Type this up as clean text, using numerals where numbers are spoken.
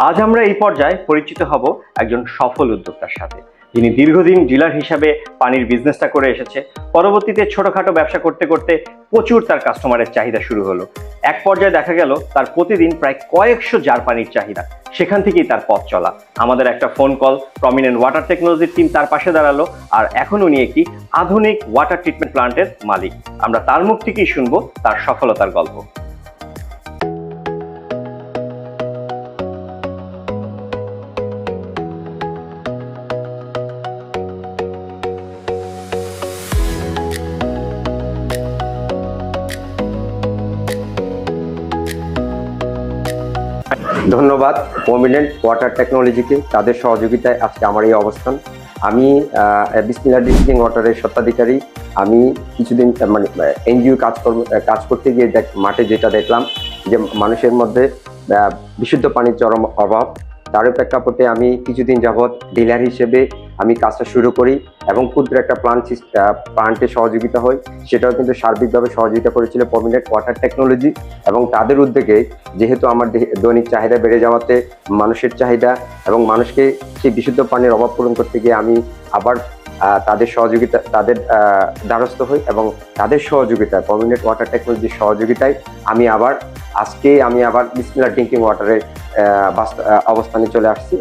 আজ আমরা এই পর্যায়ে পরিচিত হব একজন সফল উদ্যোক্তার সাথে, যিনি দীর্ঘদিন ডিলার হিসাবে পানির বিজনেসটা করে এসেছে। পরবর্তীতে ছোটখাটো ব্যবসা করতে করতে প্রচুর তার কাস্টমারের চাহিদা শুরু হলো। এক পর্যায়ে দেখা গেল তার প্রতিদিন প্রায় কয়েকশো জার পানির চাহিদা। সেখান থেকেই তার পথ চলা। আমাদের একটা ফোন কল, প্রমিনেন্ট ওয়াটার টেকনোলজির টিম তার পাশে দাঁড়ালো, আর এখন উনি একটি আধুনিক ওয়াটার ট্রিটমেন্ট প্ল্যান্টের মালিক। আমরা তার মুখ থেকেই শুনবো তার সফলতার গল্প। ধন্যবাদ প্রমিনেন্ট ওয়াটার টেকনোলজিকে, তাদের সহযোগিতায় আজকে আমার এই অবস্থান। আমি বিসমিল্লাহ ড্রিঙ্কিং ওয়াটারের স্বত্বাধিকারী। আমি কিছুদিন এনজিও কাজ করতে গিয়ে মাঠে যেটা দেখলাম যে মানুষের মধ্যে বিশুদ্ধ পানির চরম অভাব। তার প্রেক্ষাপটে আমি কিছুদিন যাবৎ ডিলার হিসেবে আমি কাজটা শুরু করি এবং ক্ষুদ্র একটা প্লান্টে সহযোগিতা হই। সেটাও কিন্তু সার্বিকভাবে সহযোগিতা করেছিল প্রমিনেন্ট ওয়াটার টেকনোলজি। এবং তাদের উদ্যোগে, যেহেতু আমার দৈনিক চাহিদা বেড়ে যাওয়াতে মানুষের চাহিদা এবং মানুষকে সেই বিশুদ্ধ পানির অভাব পূরণ করতে গিয়ে আমি আবার তাদের দ্বারস্থ হই এবং তাদের সহযোগিতায়, প্রমিনেন্ট ওয়াটার টেকনোলজির সহযোগিতায় আজকে আমি আবার বিসমিল্লাহ ড্রিঙ্কিং ওয়াটারের অবস্থানে চলে আসছি।